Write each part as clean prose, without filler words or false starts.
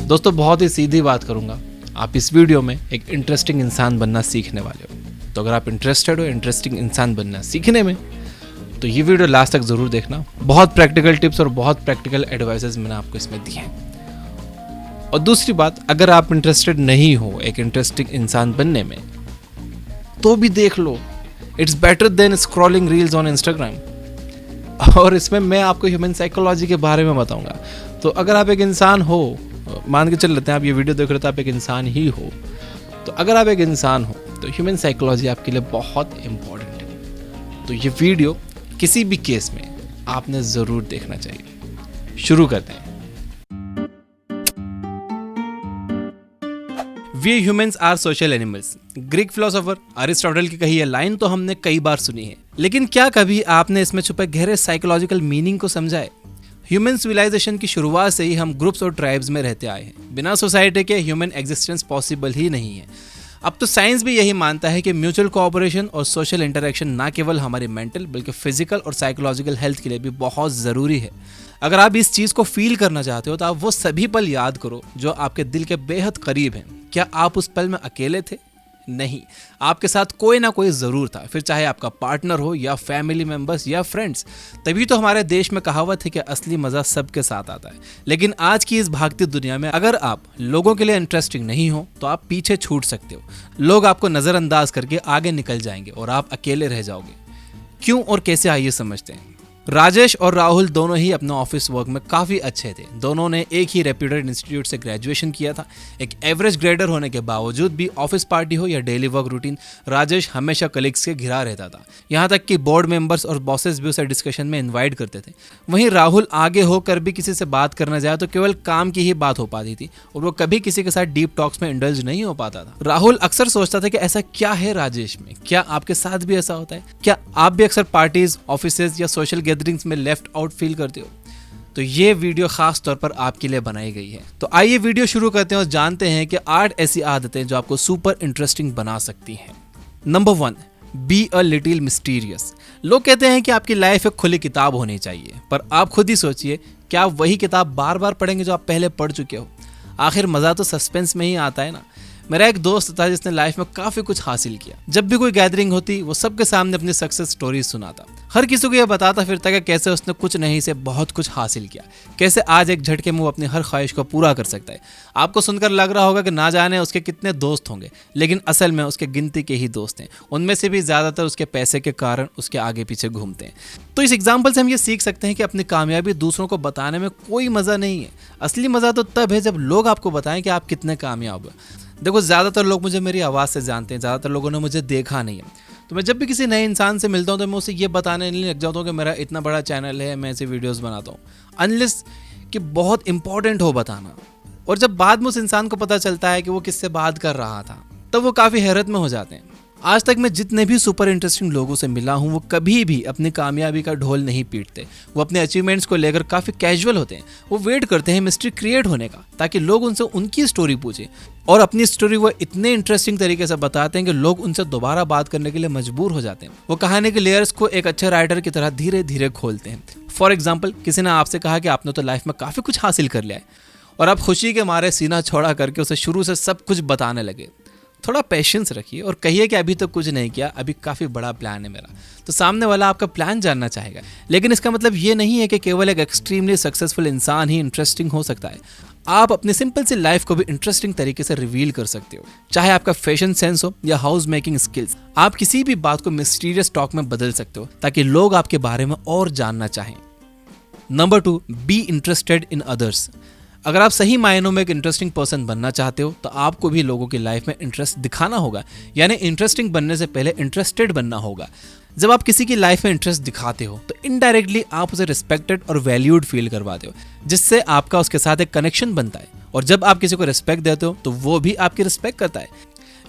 दोस्तों बहुत ही सीधी बात करूंगा, आप इस वीडियो में एक इंटरेस्टिंग इंसान बनना सीखने वाले हो। तो अगर आप इंटरेस्टेड हो इंटरेस्टिंग इंसान बनना सीखने में, तो ये वीडियो लास्ट तक ज़रूर देखना। बहुत प्रैक्टिकल टिप्स और बहुत प्रैक्टिकल एडवाइसेस मैंने आपको इसमें दिए हैं। और दूसरी बात, अगर आप इंटरेस्टेड नहीं हो एक इंटरेस्टिंग इंसान बनने में, तो भी देख लो, it's better than scrolling reels on Instagram. और इसमें मैं आपको ह्यूमन साइकोलॉजी के बारे में बताऊंगा। तो अगर आप एक इंसान हो, मान के चल लेते हैं आप ये वीडियो देख रहे हो तो आप एक इंसान ही हो, तो अगर आप एक इंसान हो तो ह्यूमन साइकोलॉजी आपके लिए बहुत इम्पॉर्टेंट है। तो ये वीडियो किसी भी केस में आपने ज़रूर देखना चाहिए। शुरू करते हैं। We humans are social animals. Greek philosopher Aristotle की कही यह लाइन तो हमने कई बार सुनी है, लेकिन क्या कभी आपने इसमें छुपे गहरे साइकोलॉजिकल मीनिंग को समझा है? ह्यूमन सिविलाइजेशन की शुरुआत से ही हम ग्रुप्स और ट्राइब्स में रहते आए हैं। बिना सोसाइटी के ह्यूमन एग्जिस्टेंस पॉसिबल ही नहीं है। अब तो साइंस भी यही मानता है कि म्यूचुअल कोऑपरेशन और सोशल इंटरेक्शन ना केवल हमारी मेंटल बल्कि फिजिकल और साइकोलॉजिकल हेल्थ के लिए भी बहुत ज़रूरी है। अगर आप इस चीज़ को फील करना चाहते हो तो आप वो सभी पल याद करो जो आपके दिल के बेहद करीब हैं। क्या आप उस पल में अकेले थे? नहीं, आपके साथ कोई ना कोई ज़रूर था, फिर चाहे आपका पार्टनर हो या फैमिली मेंबर्स या फ्रेंड्स। तभी तो हमारे देश में कहावत है कि असली मज़ा सबके साथ आता है। लेकिन आज की इस भागती दुनिया में अगर आप लोगों के लिए इंटरेस्टिंग नहीं हो तो आप पीछे छूट सकते हो। लोग आपको नज़रअंदाज करके आगे निकल जाएंगे और आप अकेले रह जाओगे। क्यों और कैसे, आइए समझते हैं। राजेश और राहुल दोनों ही अपने ऑफिस वर्क में काफ़ी अच्छे थे। दोनों ने एक ही रेप्यूटेड इंस्टीट्यूट से ग्रेजुएशन किया था। एक एवरेज ग्रेडर होने के बावजूद भी ऑफिस पार्टी हो या डेली वर्क रूटीन, राजेश हमेशा कलीग्स के घिरा रहता था। यहाँ तक कि बोर्ड मेंबर्स और बॉसेस भी उसे डिस्कशन में इन्वाइट करते थे। वहीं राहुल आगे होकर भी किसी से बात करना चाहे तो केवल काम की ही बात हो पाती थी और वो कभी किसी के साथ डीप टॉक्स में इंडल्ज नहीं हो पाता था। राहुल अक्सर सोचता था कि ऐसा क्या है राजेश में, क्या आपके साथ भी ऐसा होता है? क्या आप भी अक्सर पार्टीज, ऑफिसेज या सोशल गैदरिंग्स में लेफ्ट आउट फील करते हो? तो ये वीडियो खास तौर पर आपके लिए बनाई गई है। तो आइए वीडियो शुरू करते हैं और जानते हैं कि 8 ऐसी आदतें जो आपको सुपर इंटरेस्टिंग बना सकती हैं। Number 1, be a little mysterious. लोग कहते हैं कि आपकी लाइफ एक खुली किताब होनी चाहिए, पर आप खुद ही सोचिए, क्या आप वही किताब बार बार पढ़ेंगे जो आप पहले पढ़ चुके हो? आखिर मजा तो सस्पेंस में ही आता है ना। मेरा एक दोस्त था जिसने लाइफ में काफी कुछ हासिल किया। जब भी कोई गैदरिंग होती वो सबके सामने अपनी सक्सेस स्टोरी सुनाता, हर किसी को यह बताता फिरता कि कैसे उसने कुछ नहीं से बहुत कुछ हासिल किया, कैसे आज एक झटके में वो अपनी हर ख्वाहिश को पूरा कर सकता है। आपको सुनकर लग रहा होगा कि ना जाने उसके कितने दोस्त होंगे, लेकिन असल में उसके गिनती के ही दोस्त हैं। उनमें से भी ज्यादातर उसके पैसे के कारण उसके आगे पीछे घूमते हैं। तो इस एग्जाम्पल से हम ये सीख सकते हैं कि अपनी कामयाबी दूसरों को बताने में कोई मजा नहीं है। असली मजा तो तब है जब लोग आपको बताएं कि आप कितने कामयाब हो। देखो, ज़्यादातर लोग मुझे मेरी आवाज़ से जानते हैं, ज़्यादातर लोगों ने मुझे देखा नहीं है। तो मैं जब भी किसी नए इंसान से मिलता हूँ तो मैं उसे ये बताने नहीं लग जाता हूँ कि मेरा इतना बड़ा चैनल है, मैं ऐसे वीडियोस बनाता हूँ, अनलेस कि बहुत इंपॉर्टेंट हो बताना। और जब बाद में उस इंसान को पता चलता है कि वो किससे बात कर रहा था, तब वो काफ़ी हैरत में हो जाते हैं। आज तक मैं जितने भी सुपर इंटरेस्टिंग लोगों से मिला हूँ वो कभी भी अपनी कामयाबी का ढोल नहीं पीटते। वो अपने अचीवमेंट्स को लेकर काफ़ी कैजुअल होते हैं। वो वेट करते हैं मिस्ट्री क्रिएट होने का, ताकि लोग उनसे उनकी स्टोरी पूछें, और अपनी स्टोरी वो इतने इंटरेस्टिंग तरीके से बताते हैं कि लोग उनसे दोबारा बात करने के लिए मजबूर हो जाते हैं। वो कहानी के लेयर्स को एक अच्छे राइटर की तरह धीरे धीरे खोलते हैं। फॉर एग्जाम्पल, किसी ने आपसे कहा कि आपने तो लाइफ में काफ़ी कुछ हासिल कर लिया है, और आप खुशी के मारे सीना चौड़ा करके उसे शुरू से सब कुछ बताने लगे। थोड़ा पेशेंस रखिए और कहिए कि अभी तो कुछ नहीं किया, अभी काफ़ी बड़ा प्लान है मेरा। तो सामने वाला आपका प्लान जानना चाहेगा, लेकिन इसका मतलब ये नहीं है कि केवल एक एक्सट्रीमली सक्सेसफुल इंसान ही इंटरेस्टिंग हो सकता है। आप अपनी सिंपल सी लाइफ को भी इंटरेस्टिंग तरीके से रिवील कर सकते हो, चाहे आपका फैशन सेंस हो या हाउस मेकिंग स्किल्स। आप किसी भी बात को मिस्टीरियस टॉक में बदल सकते हो ताकि लोग आपके बारे में और जानना चाहें। Number 2, be interested in others. अगर आप सही मायनों में एक इंटरेस्टिंग पर्सन बनना चाहते हो तो आपको भी लोगों की लाइफ में इंटरेस्ट दिखाना होगा, यानी इंटरेस्टिंग बनने से पहले इंटरेस्टेड बनना होगा। जब आप किसी की लाइफ में इंटरेस्ट दिखाते हो तो इनडायरेक्टली आप उसे रिस्पेक्टेड और वैल्यूड फील करवाते हो, जिससे आपका उसके साथ एक कनेक्शन बनता है। और जब आप किसी को रिस्पेक्ट देते हो तो वो भी आपकी रिस्पेक्ट करता है।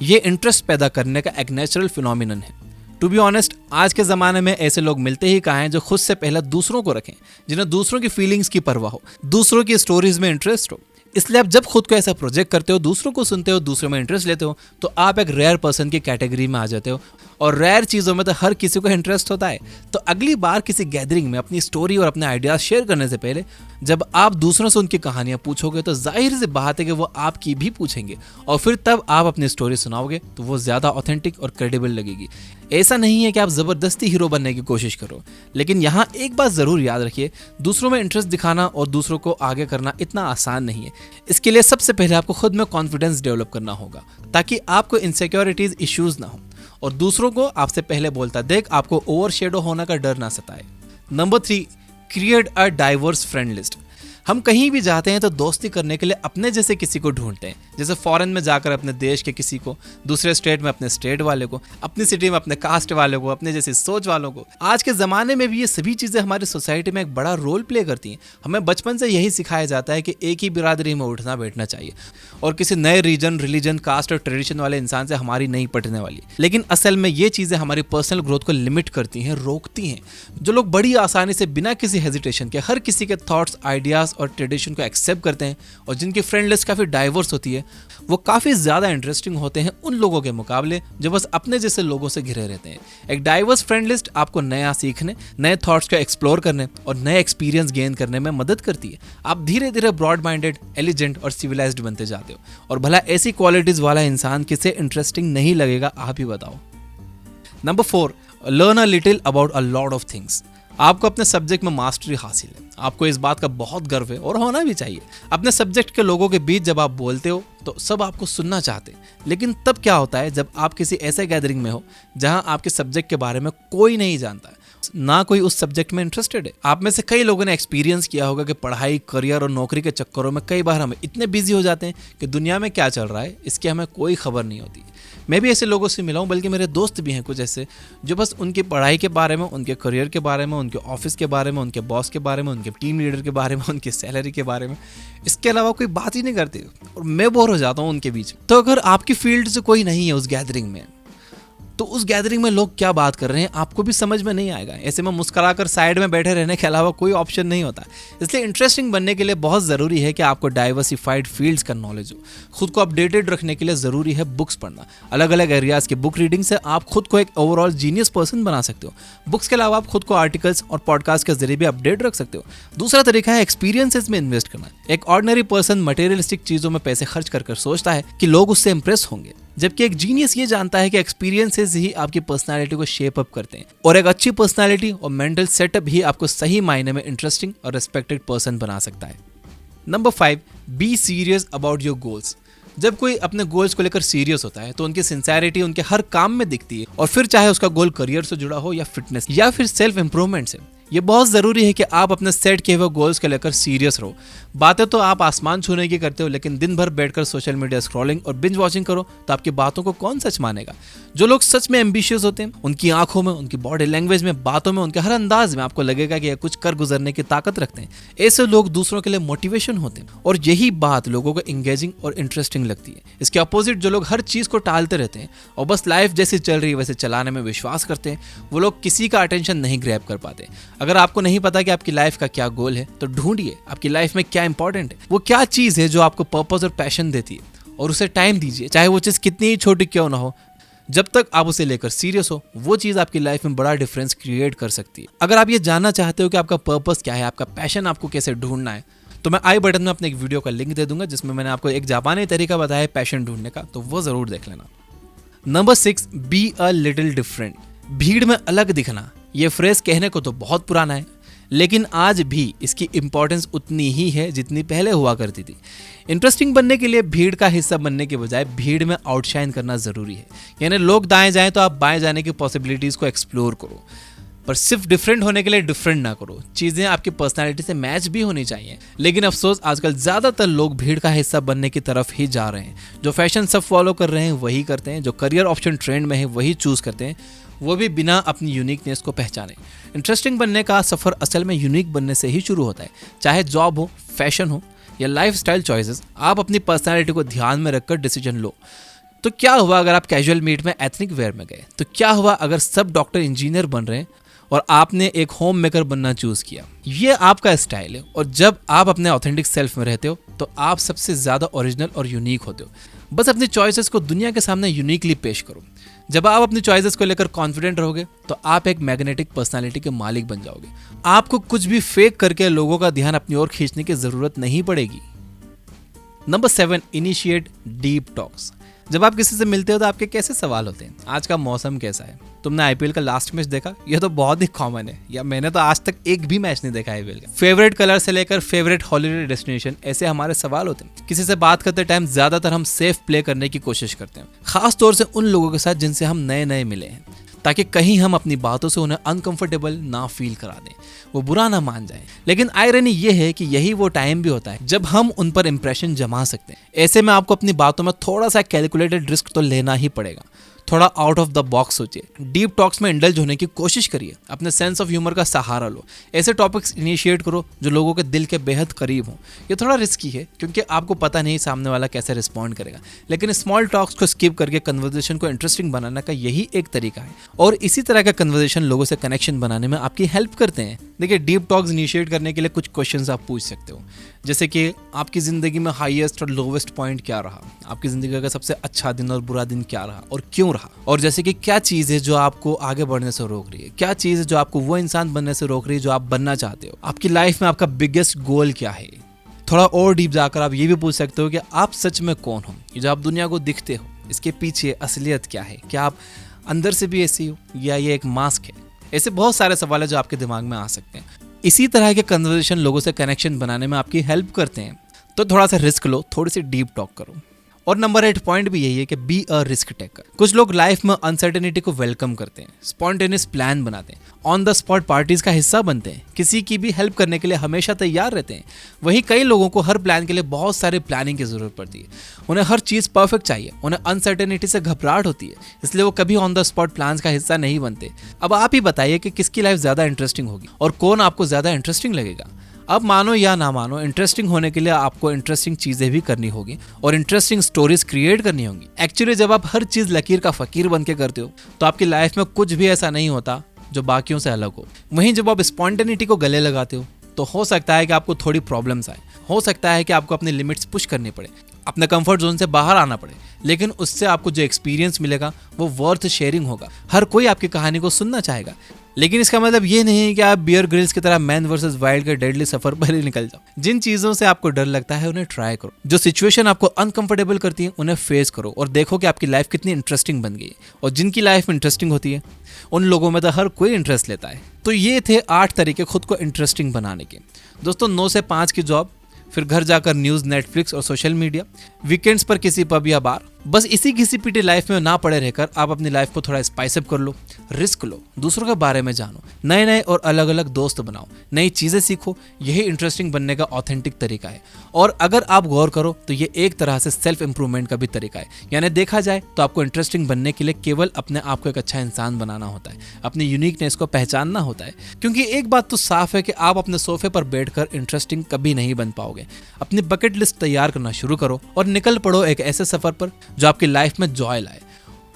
ये इंटरेस्ट पैदा करने का एक नेचुरल फिनोमिनन है। टू बी ऑनेस्ट, आज के ज़माने में ऐसे लोग मिलते ही कहाँ हैं जो खुद से पहले दूसरों को रखें, जिन्हें दूसरों की फीलिंग्स की परवाह हो, दूसरों की स्टोरीज में इंटरेस्ट हो। इसलिए आप जब खुद को ऐसा प्रोजेक्ट करते हो, दूसरों को सुनते हो, दूसरों में इंटरेस्ट लेते हो, तो आप एक रेयर पर्सन की कैटेगरी में आ जाते हो। और रेयर चीज़ों में तो हर किसी को इंटरेस्ट होता है। तो अगली बार किसी गैदरिंग में अपनी स्टोरी और अपने आइडियाज शेयर करने से पहले जब आप दूसरों से उनकी कहानियां पूछोगे तो जाहिर सी बात है कि वो आपकी भी पूछेंगे, और फिर तब आप अपनी स्टोरी सुनाओगे तो वो ज़्यादा ऑथेंटिक और क्रेडिबल लगेगी। ऐसा नहीं है कि आप ज़बरदस्ती हीरो बनने की कोशिश करो, लेकिन यहाँ एक बात ज़रूर याद रखिए, दूसरों में इंटरेस्ट दिखाना और दूसरों को आगे करना इतना आसान नहीं है। इसके लिए सबसे पहले आपको खुद में कॉन्फिडेंस डेवलप करना होगा ताकि आपको इनसिक्योरिटीज इश्यूज ना हो और दूसरों को आपसे पहले बोलता देख आपको ओवरशैडो होने का डर ना सताए। Number 3, create a diverse friend list. हम कहीं भी जाते हैं तो दोस्ती करने के लिए अपने जैसे किसी को ढूंढते हैं। जैसे फॉरेन में जाकर अपने देश के किसी को, दूसरे स्टेट में अपने स्टेट वाले को, अपनी सिटी में अपने कास्ट वाले को, अपने जैसी सोच वालों को। आज के ज़माने में भी ये सभी चीज़ें हमारी सोसाइटी में एक बड़ा रोल प्ले करती हैं। हमें बचपन से यही सिखाया जाता है कि एक ही बिरादरी में उठना बैठना चाहिए और किसी नए रीजन, रिलीजन, कास्ट और ट्रेडिशन वाले इंसान से हमारी नहीं पटने वाली। लेकिन असल में ये चीज़ें हमारी पर्सनल ग्रोथ को लिमिट करती हैं, रोकती हैं। जो लोग बड़ी आसानी से बिना किसी हेजिटेशन के हर किसी के थॉट्स, आइडियाज़ और ट्रेडिशन को एक्सेप्ट करते हैं और जिनकी फ्रेंड लिस्ट काफ़ी डाइवर्स होती है, वो काफ़ी ज़्यादा इंटरेस्टिंग होते हैं उन लोगों के मुकाबले जो बस अपने जैसे लोगों से घिरे रहते हैं। एक डाइवर्स फ्रेंड लिस्ट आपको नया सीखने, नए थॉट्स को एक्सप्लोर करने और नए एक्सपीरियंस गेन करने में मदद करती है। आप धीरे धीरे ब्रॉड माइंडेड, एलिजेंट और सिविलाइज्ड बनते जाते हो। और भला ऐसी क्वालिटीज़ वाला इंसान किसे इंटरेस्टिंग नहीं लगेगा, आप ही बताओ। Number 4, learn a little about a lot of things. आपको अपने सब्जेक्ट में मास्टरी हासिल है, आपको इस बात का बहुत गर्व है और होना भी चाहिए। अपने सब्जेक्ट के लोगों के बीच जब आप बोलते हो तो सब आपको सुनना चाहते हैं, लेकिन तब क्या होता है जब आप किसी ऐसे गैदरिंग में हो जहां आपके सब्जेक्ट के बारे में कोई नहीं जानता है, ना कोई उस सब्जेक्ट में इंटरेस्टेड है। आप में से कई लोगों ने एक्सपीरियंस किया होगा कि पढ़ाई, करियर और नौकरी के चक्करों में कई बार हम इतने बिजी हो जाते हैं कि दुनिया में क्या चल रहा है इसकी हमें कोई खबर नहीं होती। मैं भी ऐसे लोगों से मिला हूँ, बल्कि मेरे दोस्त भी हैं कुछ ऐसे जो बस उनकी पढ़ाई के बारे में, उनके करियर के बारे में, उनके ऑफिस के बारे में, उनके बॉस के बारे में, उनके टीम लीडर के बारे में, उनकी सैलरी के बारे में, इसके अलावा कोई बात ही नहीं करते और मैं बोर हो जाता हूँ उनके बीच। तो अगर आपकी फील्ड से कोई नहीं है उस गैदरिंग में, तो उस गैदरिंग में लोग क्या बात कर रहे हैं आपको भी समझ में नहीं आएगा। ऐसे में मुस्कुराकर साइड में बैठे रहने के अलावा कोई ऑप्शन नहीं होता। इसलिए इंटरेस्टिंग बनने के लिए बहुत ज़रूरी है कि आपको डाइवर्सिफाइड फील्ड्स का नॉलेज हो। खुद को अपडेटेड रखने के लिए ज़रूरी है बुक्स पढ़ना। अलग अलग एरियाज़ की बुक रीडिंग से आप खुद को एक ओवरऑल जीनियस पर्सन बना सकते हो। बुक्स के अलावा आप खुद को आर्टिकल्स और पॉडकास्ट के जरिए भी अपडेट रख सकते हो। दूसरा तरीका है एक्सपीरियंसेस में इन्वेस्ट करना। एक ऑर्डिनरी पर्सन मटेरियलिस्टिक चीज़ों में पैसे खर्च कर सोचता है कि लोग उससे इंप्रेस होंगे, जबकि एक जीनियस ये जानता है कि एक्सपीरियंसेस ही आपकी पर्सनालिटी को शेप अप करते हैं और एक अच्छी पर्सनालिटी और मेंटल सेटअप ही आपको सही मायने में इंटरेस्टिंग और रिस्पेक्टेड पर्सन बना सकता है। Number 5, be serious about your goals. जब कोई अपने गोल्स को लेकर सीरियस होता है तो उनकी सिंसेरिटी उनके हर काम में दिखती है, और फिर चाहे उसका गोल करियर से जुड़ा हो या फिटनेस या फिर सेल्फ इंप्रूवमेंट से। ये बहुत ज़रूरी है कि आप अपने सेट किए हुए गोल्स को लेकर सीरियस रहो। बातें तो आप आसमान छूने की करते हो, लेकिन दिन भर बैठकर सोशल मीडिया स्क्रॉलिंग और बिंज वॉचिंग करो तो आपकी बातों को कौन सच मानेगा। जो लोग सच में एम्बिशियस होते हैं, उनकी आंखों में, उनकी बॉडी लैंग्वेज में, बातों में, उनके हर अंदाज में आपको लगेगा कि ये कुछ कर गुजरने की ताकत रखते हैं। ऐसे लोग दूसरों के लिए मोटिवेशन होते हैं और यही बात लोगों को इंगेजिंग और इंटरेस्टिंग लगती है। इसके अपोजिट जो लोग हर चीज़ को टालते रहते हैं और बस लाइफ जैसी चल रही है वैसे चलाने में विश्वास करते हैं, वो लोग किसी का अटेंशन नहीं ग्रैब कर पाते। अगर आपको नहीं पता कि आपकी लाइफ का क्या गोल है तो ढूंढिए आपकी लाइफ में क्या इंपॉर्टेंट है, वो क्या चीज़ है जो आपको पर्पस और पैशन देती है, और उसे टाइम दीजिए, चाहे वो चीज़ कितनी ही छोटी क्यों ना हो। जब तक आप उसे लेकर सीरियस हो, वो चीज़ आपकी लाइफ में बड़ा डिफरेंस क्रिएट कर सकती है। अगर आप ये जानना चाहते हो कि आपका पर्पस क्या है, आपका पैशन आपको कैसे ढूंढना है, तो मैं आई बटन में अपने एक वीडियो का लिंक दे दूंगा जिसमें मैंने आपको एक जापानी तरीका बताया है पैशन ढूंढने का, तो वो ज़रूर देख लेना। Number 6, be a little different. भीड़ में अलग दिखना, ये फ्रेज कहने को तो बहुत पुराना है, लेकिन आज भी इसकी इंपॉर्टेंस उतनी ही है जितनी पहले हुआ करती थी। इंटरेस्टिंग बनने के लिए भीड़ का हिस्सा बनने के बजाय भीड़ में आउटशाइन करना ज़रूरी है। यानी लोग दाएं जाएं तो आप बाएं जाने की पॉसिबिलिटीज़ को एक्सप्लोर करो, पर सिर्फ डिफरेंट होने के लिए डिफरेंट ना करो। चीज़ें आपकी पर्सनालिटी से मैच भी होनी चाहिए। लेकिन अफसोस आजकल ज़्यादातर लोग भीड़ का हिस्सा बनने की तरफ ही जा रहे हैं। जो फैशन सब फॉलो कर रहे हैं वही करते हैं, जो करियर ऑप्शन ट्रेंड में है वही चूज़ करते हैं, वो भी बिना अपनी यूनिकनेस को पहचाने। इंटरेस्टिंग बनने का सफ़र असल में यूनिक बनने से ही शुरू होता है। चाहे जॉब हो, फैशन हो या लाइफस्टाइल चॉइसेस, आप अपनी पर्सनालिटी को ध्यान में रखकर डिसीजन लो। तो क्या हुआ अगर आप कैजुअल मीट में एथनिक वेयर में गए? तो क्या हुआ अगर सब डॉक्टर इंजीनियर बन रहे हैं और आपने एक होम मेकर बनना चूज़ किया? ये आपका स्टाइल है, और जब आप अपने ऑथेंटिक सेल्फ में रहते हो तो आप सबसे ज़्यादा ओरिजिनल और यूनिक होते हो। बस अपनी चॉइसेस को दुनिया के सामने यूनिकली पेश करो। जब आप अपनी चॉइसेस को लेकर कॉन्फिडेंट रहोगे तो आप एक मैग्नेटिक पर्सनालिटी के मालिक बन जाओगे। आपको कुछ भी फेक करके लोगों का ध्यान अपनी ओर खींचने की ज़रूरत नहीं पड़ेगी। Number 7, initiate deep talks. जब आप किसी से मिलते हो तो आपके कैसे सवाल होते हैं? आज का मौसम कैसा है? तुमने आईपीएल का लास्ट मैच देखा? यह तो बहुत ही कॉमन है, या मैंने तो आज तक एक भी मैच नहीं देखा आईपीएल का। फेवरेट कलर से लेकर फेवरेट हॉलिडे डेस्टिनेशन, ऐसे हमारे सवाल होते हैं। किसी से बात करते टाइम ज्यादातर हम सेफ प्ले करने की कोशिश करते हैं, खास तौर से उन लोगों के साथ जिनसे हम नए नए मिले हैं, ताकि कहीं हम अपनी बातों से उन्हें अनकंफर्टेबल ना फील करा दें, वो बुरा ना मान जाए। लेकिन आयरनी ये है कि यही वो टाइम भी होता है जब हम उन पर इंप्रेशन जमा सकते हैं। ऐसे में आपको अपनी बातों में थोड़ा सा कैलकुलेटेड रिस्क तो लेना ही पड़ेगा। थोड़ा आउट ऑफ द बॉक्स सोचिए, डीप टॉक्स में इंडल्ज होने की कोशिश करिए, अपने सेंस ऑफ ह्यूमर का सहारा लो, ऐसे टॉपिक्स इनिशिएट करो जो लोगों के दिल के बेहद करीब हों। ये थोड़ा रिस्की है क्योंकि आपको पता नहीं सामने वाला कैसे रिस्पॉन्ड करेगा, लेकिन स्मॉल टॉक्स को स्किप करके कन्वर्सेशन को इंटरेस्टिंग बनाने का यही एक तरीका है, और इसी तरह का कन्वर्सेशन लोगों से कनेक्शन बनाने में आपकी हेल्प करते हैं। देखिए, डीप टॉक्स इनिशिएट करने के लिए कुछ क्वेश्चंस आप पूछ सकते हो, जैसे कि आपकी ज़िंदगी में हाईएस्ट और लोवेस्ट पॉइंट क्या रहा, आपकी ज़िंदगी का सबसे अच्छा दिन और बुरा दिन क्या रहा और क्यों रहा, और जैसे कि क्या चीज़ है जो आपको आगे बढ़ने से रोक रही है, क्या चीज़ है जो आपको वो इंसान बनने से रोक रही है जो आप बनना चाहते हो, आपकी लाइफ में आपका बिगेस्ट गोल क्या है। थोड़ा और डीप जाकर आप ये भी पूछ सकते हो कि आप सच में कौन हो, ये जो आप दुनिया को दिखते हो इसके पीछे असलियत क्या है, क्या आप अंदर से भी ऐसी हो या ये एक मास्क है। ऐसे बहुत सारे सवाल है जो आपके दिमाग में आ सकते हैं। इसी तरह के कन्वर्सेशन लोगों से कनेक्शन बनाने में आपकी हेल्प करते हैं। तो थोड़ा सा रिस्क लो, थोड़ी सी डीप टॉक करो। और नंबर 8 पॉइंट भी यही है कि बी अ रिस्क टेकर। कुछ लोग लाइफ में अनसर्टेनिटी को वेलकम करते हैं, स्पॉन्टेनियस प्लान बनाते हैं, ऑन द स्पॉट पार्टीज का हिस्सा बनते हैं, किसी की भी हेल्प करने के लिए हमेशा तैयार रहते हैं। वहीं कई लोगों को हर प्लान के लिए बहुत सारे प्लानिंग की जरूरत पड़ती है, उन्हें हर चीज़ परफेक्ट चाहिए, उन्हें अनसर्टेनिटी से घबराहट होती है, इसलिए वो कभी ऑन द स्पॉट प्लान का हिस्सा नहीं बनते। अब आप ही बताइए कि किसकी लाइफ ज़्यादा इंटरेस्टिंग होगी और कौन आपको ज़्यादा इंटरेस्टिंग लगेगा। अब मानो या ना मानो, इंटरेस्टिंग होने के लिए आपको इंटरेस्टिंग चीज़ें भी करनी होगी और इंटरेस्टिंग स्टोरीज क्रिएट करनी होंगी। एक्चुअली जब आप हर चीज़ लकीर का फ़कीर बन के करते हो तो आपकी लाइफ में कुछ भी ऐसा नहीं होता जो बाकियों से अलग हो। वहीं जब आप स्पॉन्टेनिटी को गले लगाते हो तो हो सकता है कि आपको थोड़ी प्रॉब्लम्स आए, हो सकता है कि आपको अपने लिमिट्स पुश करनी पड़े, अपने कंफर्ट जोन से बाहर आना पड़े, लेकिन उससे आपको जो एक्सपीरियंस मिलेगा वो वर्थ शेयरिंग होगा। हर कोई आपकी कहानी को सुनना चाहेगा, लेकिन इसका मतलब ये नहीं है कि आप बियर ग्रिल्स की तरह मैन वर्सेस वाइल्ड के डेडली सफर पर ही निकल जाओ। जिन चीज़ों से आपको डर लगता है उन्हें ट्राई करो, जो सिचुएशन आपको अनकंफर्टेबल करती है उन्हें फेस करो और देखो कि आपकी लाइफ कितनी इंटरेस्टिंग बन गई है। और जिनकी लाइफ इंटरेस्टिंग होती है उन लोगों में तो हर कोई इंटरेस्ट लेता है। तो ये थे 8 तरीके खुद को इंटरेस्टिंग बनाने के। दोस्तों, 9 से 5 की जॉब, फिर घर जाकर न्यूज़, नेटफ्लिक्स और सोशल मीडिया, वीकेंड्स पर किसी पब या बार। बस इसी घिसी पिटी लाइफ में ना पड़े रहकर आप अपनी लाइफ को थोड़ा स्पाइस अप कर लो, रिस्क लो, दूसरों के बारे में जानो, नए नए और अलग अलग दोस्त बनाओ, नई चीज़ें सीखो। यही इंटरेस्टिंग बनने का ऑथेंटिक तरीका है। और अगर आप गौर करो तो ये एक तरह से सेल्फ इंप्रूवमेंट का भी तरीका है। यानी देखा जाए तो आपको इंटरेस्टिंग बनने के लिए केवल अपने आप को एक अच्छा इंसान बनाना होता है, अपनी यूनिकनेस को पहचानना होता है। क्योंकि एक बात तो साफ है कि आप अपने सोफे पर बैठकर इंटरेस्टिंग कभी नहीं बन पाओगे। अपनी बकेट लिस्ट तैयार करना शुरू करो और निकल पड़ो एक ऐसे सफर पर जो आपकी लाइफ में जॉय लाए।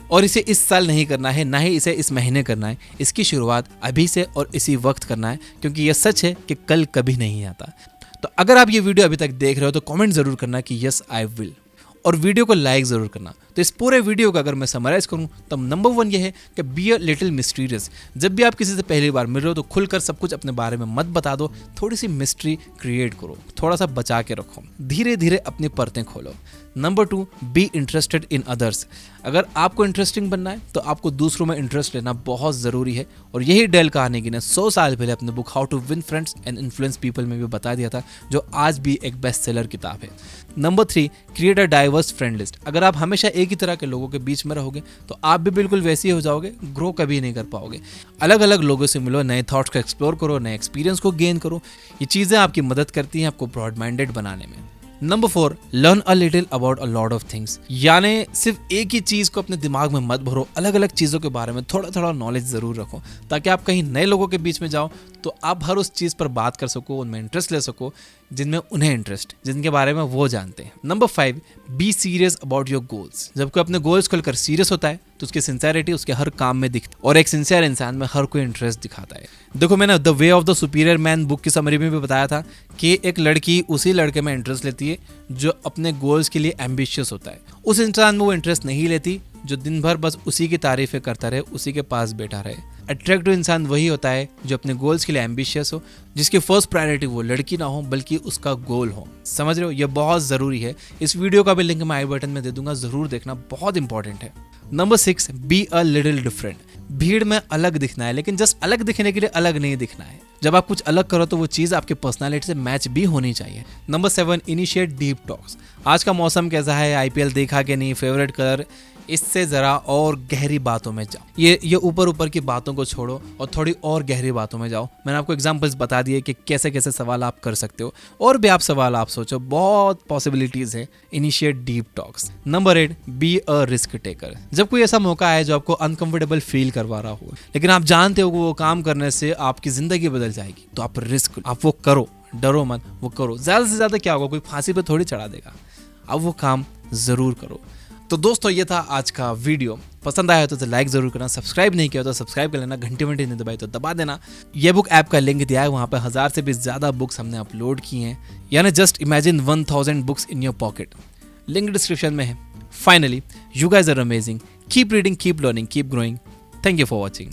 और इसे इस साल नहीं करना है, ना ही इसे इस महीने करना है। इसकी शुरुआत अभी से और इसी वक्त करना है, क्योंकि यह सच है कि कल कभी नहीं आता। तो अगर आप ये वीडियो अभी तक देख रहे हो तो कमेंट जरूर करना कि यस आई विल, और वीडियो को लाइक जरूर करना। तो इस पूरे वीडियो को अगर मैं समराइज करूं तो नंबर 1 ये है कि बी अ लिटिल मिस्टीरियस। जब भी आप किसी से पहली बार मिल रहे हो तो खुलकर सब कुछ अपने बारे में मत बता दो, थोड़ी सी मिस्ट्री क्रिएट करो, थोड़ा सा बचा के रखो, धीरे धीरे अपनी परतें खोलो। Number 2, be interested in others. अगर आपको इंटरेस्टिंग बनना है तो आपको दूसरों में इंटरेस्ट लेना बहुत ज़रूरी है, और यही डेल कार्नेगी ने 100 साल पहले अपने book how to win friends and influence people में भी बता दिया था, जो आज भी एक बेस्ट सेलर किताब है। Number 3, create a diverse friend list. अगर आप हमेशा एक ही तरह के लोगों के बीच में रहोगे तो आप भी बिल्कुल वैसे ही हो जाओगे, ग्रो कभी नहीं कर पाओगे। अलग अलग लोगों से मिलो, नए थॉट्स को एक्सप्लोर करो, नए एक्सपीरियंस को गेन करो। ये चीज़ें आपकी मदद करती हैं आपको ब्रॉड माइंडेड बनाने में। Number 4, learn a little about a lot of things. यानी सिर्फ एक ही चीज़ को अपने दिमाग में मत भरो, अलग अलग चीज़ों के बारे में थोड़ा थोड़ा नॉलेज ज़रूर रखो, ताकि आप कहीं नए लोगों के बीच में जाओ तो आप हर उस चीज़ पर बात कर सको, उनमें इंटरेस्ट ले सको जिनमें उन्हें इंटरेस्ट, जिनके बारे में वो जानते हैं। Number 5, be serious about your goals. जब कोई अपने गोल्स को लेकर सीरियस होता है तो उसकी सिंसियरिटी उसके हर काम में दिखती है, और एक सिंसियर इंसान में हर कोई इंटरेस्ट दिखाता है। देखो, मैंने the way of the superior man book की समरी में भी बताया था कि एक लड़की उसी लड़के में इंटरेस्ट लेती है जो अपने गोल्स के लिए एम्बिशियस होता है। उस इंसान में वो इंटरेस्ट नहीं लेती जो दिन भर बस उसी की तारीफें करता रहे, उसी के पास बैठा रहे। अट्रैक्टिव इंसान वही होता है जो अपने गोल्स के लिए एम्बिशियस हो, जिसकी फर्स्ट प्रायोरिटी वो लड़की ना हो बल्कि उसका गोल हो। समझ रहे हो, ये बहुत ज़रूरी है। इस वीडियो का भी लिंक मैं आई बटन में दे दूंगा, ज़रूर देखना, बहुत इंपॉर्टेंट है। Number 6, be a little different. भीड़ में अलग दिखना है, लेकिन जस्ट अलग दिखने के लिए अलग नहीं दिखना है। जब आप कुछ अलग करो तो वो चीज़ आपके पर्सनालिटी से मैच भी होनी चाहिए। Number 7, initiate deep talks. आज का मौसम कैसा है, आईपीएल देखा कि नहीं, फेवरेट कलर, इससे ज़रा और गहरी बातों में जाओ। ये ऊपर ऊपर की बातों को छोड़ो और थोड़ी और गहरी बातों में जाओ। मैंने आपको एग्जांपल्स बता दिए कि कैसे कैसे सवाल आप कर सकते हो, और भी आप सवाल आप सोचो, बहुत पॉसिबिलिटीज़ है। Initiate deep talks. Number 8, be a risk taker. जब कोई ऐसा मौका है जो आपको अनकंफर्टेबल फील करवा रहा हो, लेकिन आप जानते हो कि वो काम करने से आपकी ज़िंदगी बदल जाएगी, तो आप रिस्क, आप वो करो, डरो मत, वो करो। ज़्यादा से ज़्यादा क्या होगा, कोई फांसी पे थोड़ी चढ़ा देगा, अब वो काम ज़रूर करो। तो दोस्तों, ये था आज का वीडियो। पसंद आया तो लाइक ज़रूर करना, सब्सक्राइब नहीं किया तो सब्सक्राइब कर लेना, घंटी नहीं दबाई तो दबा देना। ये बुक ऐप का लिंक दिया है, वहाँ पे 1000 से भी ज़्यादा बुक्स हमने अपलोड की हैं, यानी just imagine 1000 books in your pocket. Link description में है। Finally, you guys are amazing. Keep reading, keep learning, keep growing. Thank you for watching.